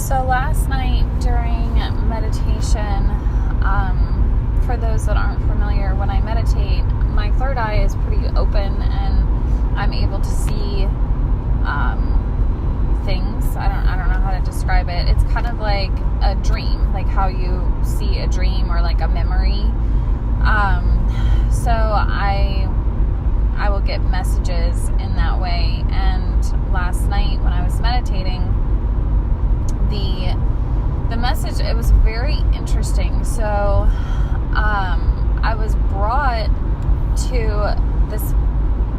So last night during meditation, for those that aren't familiar, when I meditate, my third eye is pretty open and I'm able to see things. I don't know how to describe it. It's kind of like a dream, like how you see a dream or like a memory. So I will get messages in that way. And last night when I was meditating, the message, it was very interesting. So I was brought to this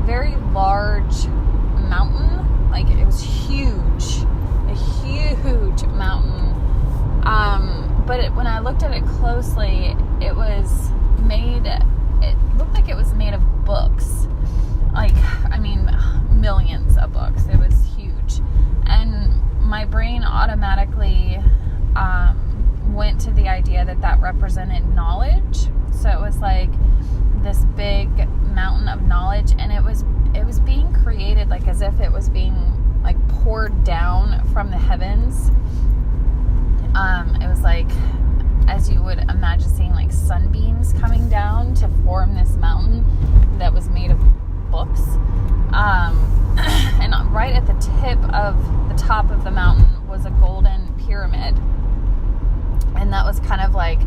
very large mountain. Like, it was huge, a huge mountain. But when I looked at it closely, it looked like it was made of books. Like, I mean, millions of books. It was huge. And my brain automatically went to the idea that represented knowledge. So it was like this big mountain of knowledge, and it was being created like as if it was being like poured down from the heavens. It was like, as you would imagine seeing like sunbeams coming down to form this mountain that was made of books. And right at the tip of the top of the mountain was a golden pyramid. And that was kind of like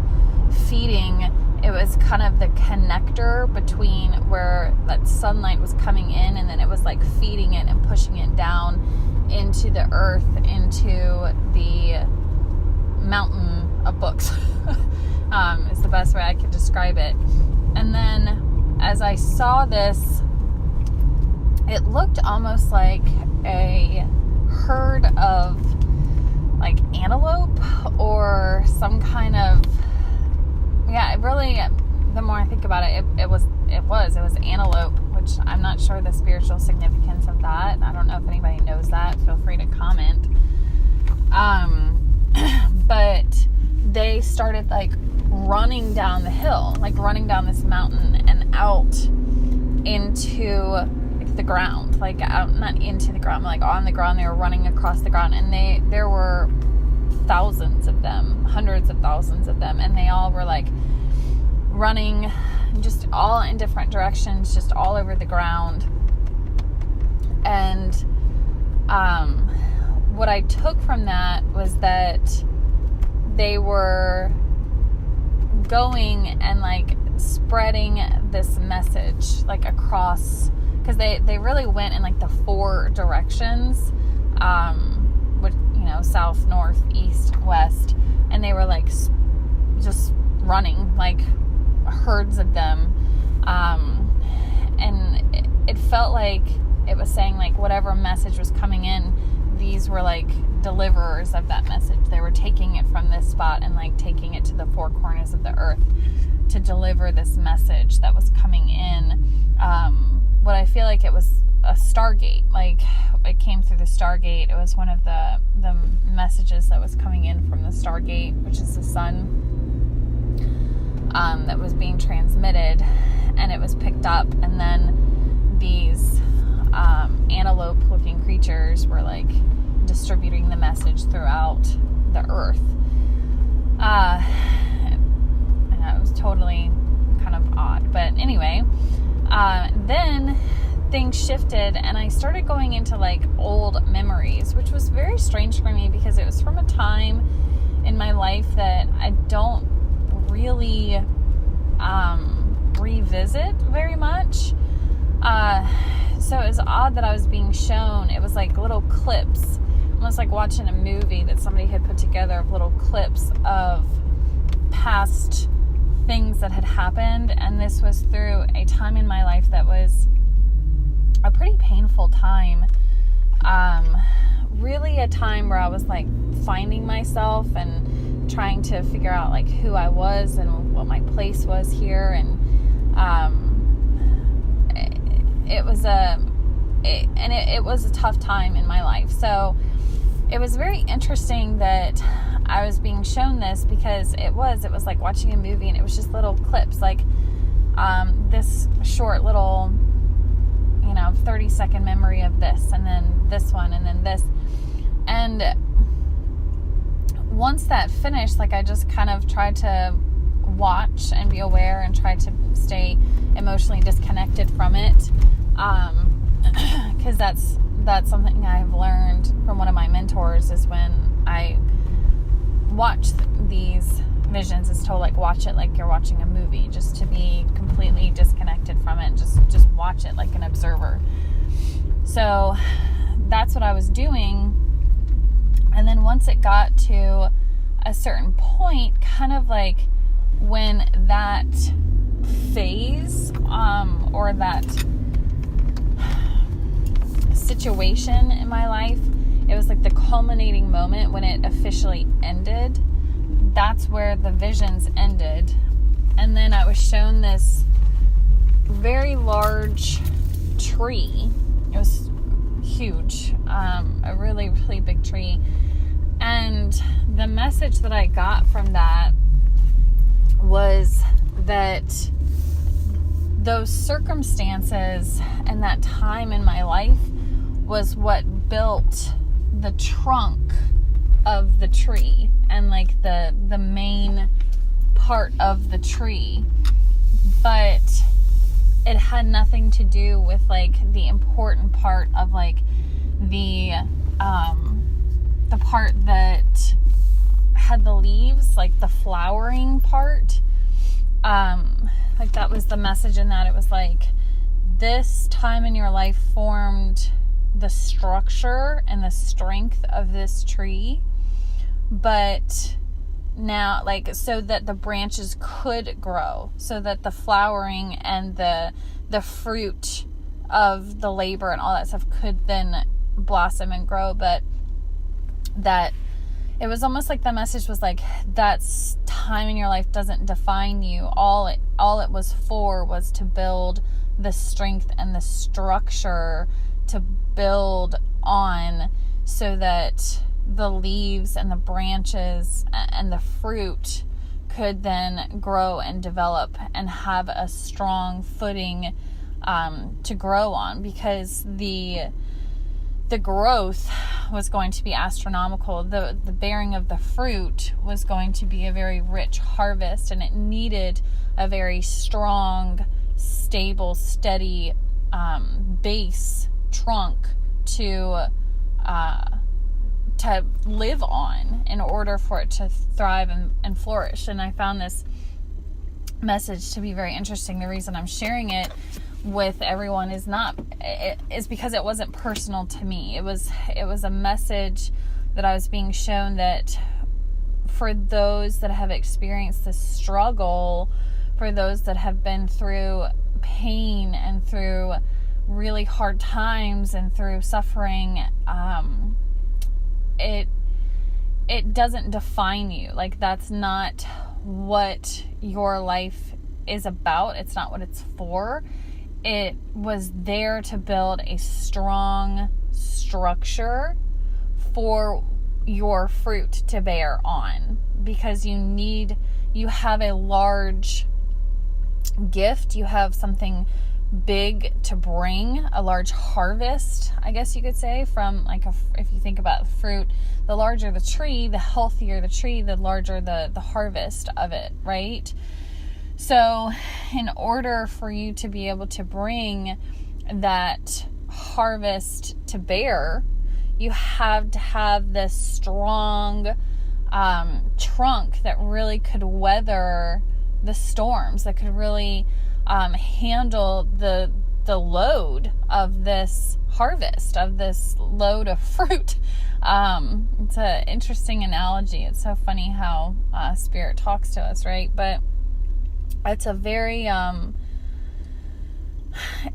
feeding, it was kind of the connector between where that sunlight was coming in, and then it was like feeding it and pushing it down into the earth, into the mountain of books. Is the best way I could describe it. And then as I saw this, it looked almost like a herd of like antelope or some kind of, it really, the more I think about it, it was antelope, which I'm not sure the spiritual significance of that. I don't know if anybody knows that. Feel free to comment. But they started like running down the hill, like running down this mountain and out into the ground, like out, not into the ground, like on the ground. They were running across the ground, and there were thousands of them, hundreds of thousands of them, and they all were like running just all in different directions, just all over the ground. And what I took from that was that they were going and like spreading this message like across, because they really went in like the four directions, which, south, north, east, west, and they were like just running like herds of them, and it felt like it was saying like whatever message was coming in, these were like deliverers of that message. They were taking it from this spot and like taking it to the four corners of the earth to deliver this message that was coming in. What I feel like it was a stargate, like it came through the stargate. It was one of the messages that was coming in from the stargate, which is the sun, that was being transmitted, and it was picked up, and then these antelope looking creatures were like distributing the message throughout the earth. And it was totally kind of odd, but anyway, then things shifted and I started going into like old memories, which was very strange for me because it was from a time in my life that I don't really revisit very much. So it was odd that I was being shown, it was like little clips, almost like watching a movie that somebody had put together of little clips of past things that had happened. And this was through a time in my life that was a pretty painful time. Really a time where I was like finding myself and trying to figure out like who I was and what my place was here. And it was a tough time in my life. So it was very interesting that I was being shown this, because it was like watching a movie, and it was just little clips, like this short little 30-second memory of this, and then this one, and then this. And once that finished, like, I just kind of tried to watch and be aware and try to stay emotionally disconnected from it. Because that's something I've learned from one of my mentors, is when I watch these visions, is to like watch it like you're watching a movie, just to be completely disconnected from it, just watch it like an observer. So that's what I was doing. And then once it got to a certain point, kind of like when that phase or that situation in my life, it was like the culminating moment when it officially ended. That's where the visions ended. And then I was shown this very large tree. It was huge, a really, really big tree. And the message that I got from that was that those circumstances and that time in my life was what built the trunk of the tree and like the main part of the tree, but it had nothing to do with like the important part of like the part that had the leaves, like the flowering part. Like that was the message in that. It was like, this time in your life formed the structure and the strength of this tree, but now, like, so that the branches could grow, so that the flowering and the fruit of the labor and all that stuff could then blossom and grow. But that it was almost like the message was like, that's time in your life doesn't define you. All it was for was to build the strength and the structure to build on, so that the leaves and the branches and the fruit could then grow and develop and have a strong footing to grow on, because the growth was going to be astronomical. The bearing of the fruit was going to be a very rich harvest, and it needed a very strong, stable, steady base trunk to live on in order for it to thrive and flourish. And I found this message to be very interesting. The reason I'm sharing it with everyone is because it wasn't personal to me. It was a message that I was being shown, that for those that have experienced the struggle, for those that have been through pain and through really hard times and through suffering, it doesn't define you. Like, that's not what your life is about. It's not what it's for. It was there to build a strong structure for your fruit to bear on, because you have a large gift. You have something big to bring, a large harvest, I guess you could say, from like if you think about fruit, the larger the tree, the healthier the tree, the larger the harvest of it, right? So in order for you to be able to bring that harvest to bear, you have to have this strong trunk that really could weather the storms, that could really handle the load of this harvest, of this load of fruit. It's an interesting analogy. It's so funny how Spirit talks to us, right? But it's a very,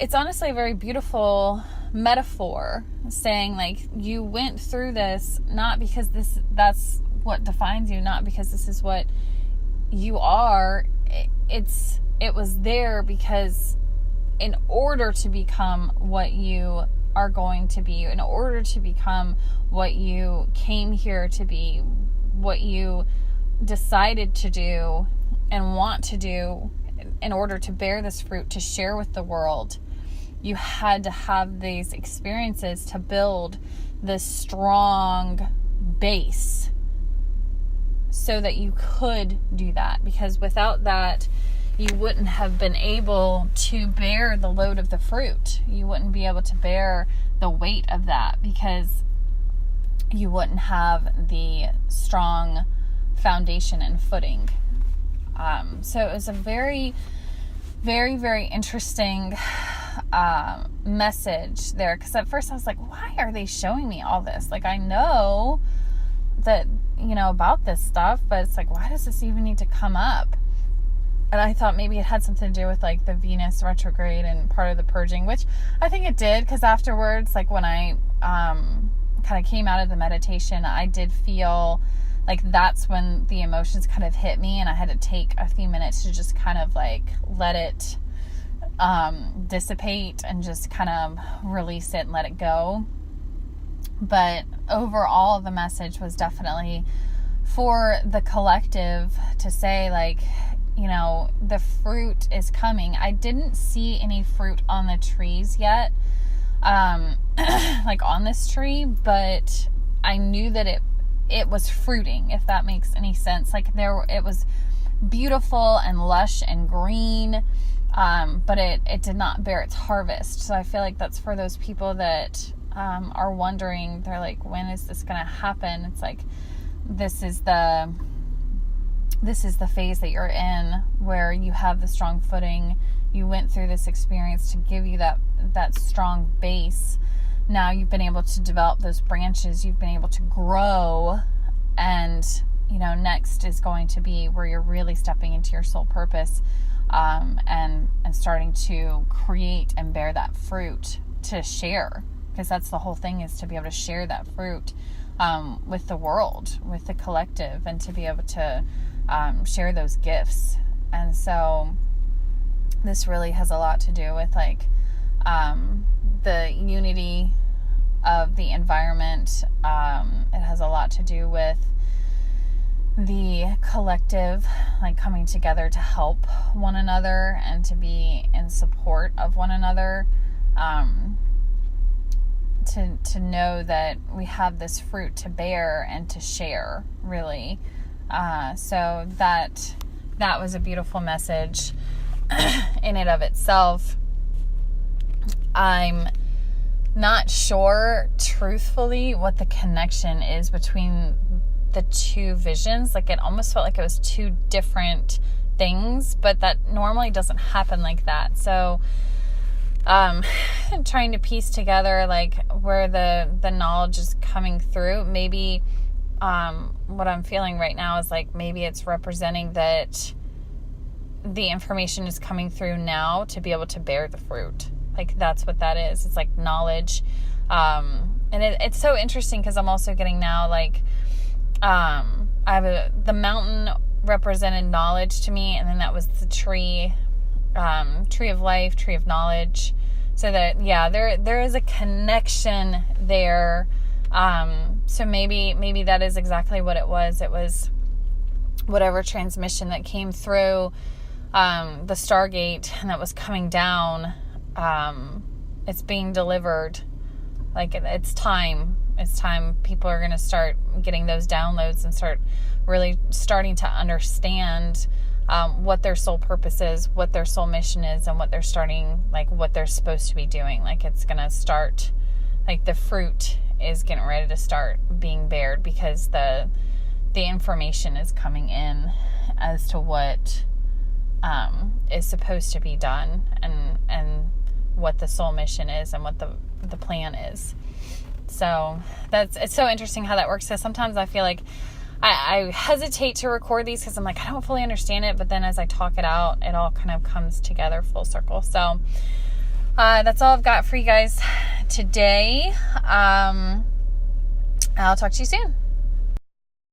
it's honestly a very beautiful metaphor, saying like, you went through this not because that's what defines you, not because this is what you are. It was there because in order to become what you are going to be, in order to become what you came here to be, what you decided to do and want to do, in order to bear this fruit, to share with the world, you had to have these experiences to build this strong base so that you could do that, because without that, you wouldn't have been able to bear the load of the fruit. You wouldn't be able to bear the weight of that, because you wouldn't have the strong foundation and footing. So it was a very, very, very interesting message there, because at first I was like, why are they showing me all this? Like, I know that, about this stuff, but it's like, why does this even need to come up? And I thought maybe it had something to do with like the Venus retrograde and part of the purging, which I think it did, because afterwards, like when I kind of came out of the meditation, I did feel like that's when the emotions kind of hit me, and I had to take a few minutes to just kind of like let it dissipate and just kind of release it and let it go. But overall, the message was definitely for the collective to say, like, the fruit is coming. I didn't see any fruit on the trees yet, like on this tree, but I knew that it was fruiting, if that makes any sense. Like it was beautiful and lush and green, but it did not bear its harvest. So I feel like that's for those people that are wondering. They're like, when is this going to happen? It's like, this is the phase that you're in, where you have the strong footing. You went through this experience to give you that strong base. Now you've been able to develop those branches. You've been able to grow, and next is going to be where you're really stepping into your soul purpose, and starting to create and bear that fruit to share, because that's the whole thing, is to be able to share that fruit with the world, with the collective, and to be able to share those gifts. And so this really has a lot to do with like the unity of the environment. It has a lot to do with the collective, like coming together to help one another and to be in support of one another, to know that we have this fruit to bear and to share, really. So that was a beautiful message in and of itself. I'm not sure, truthfully, what the connection is between the two visions. Like, it almost felt like it was two different things, but that normally doesn't happen like that. So trying to piece together like where the knowledge is coming through. Maybe what I'm feeling right now is like, maybe it's representing that the information is coming through now to be able to bear the fruit. Like, that's what that is. It's like knowledge. And it's so interesting, because I'm also getting now like, I have the mountain represented knowledge to me, and then that was the tree of life, tree of knowledge. So that, yeah, there is a connection there. So maybe that is exactly what it was. It was whatever transmission that came through the Stargate, and that was coming down. It's being delivered. Like, it's time. It's time people are going to start getting those downloads and start really starting to understand what their soul purpose is, what their soul mission is, and what they're starting, like what they're supposed to be doing. Like, it's going to start, like the fruit is getting ready to start being bared, because the information is coming in as to what is supposed to be done, and what the soul mission is, and what the plan is. So it's so interesting how that works. So sometimes I feel like I hesitate to record these, because I'm like, I don't fully understand it, but then as I talk it out, it all kind of comes together full circle. So that's all I've got for you guys today. I'll talk to you soon.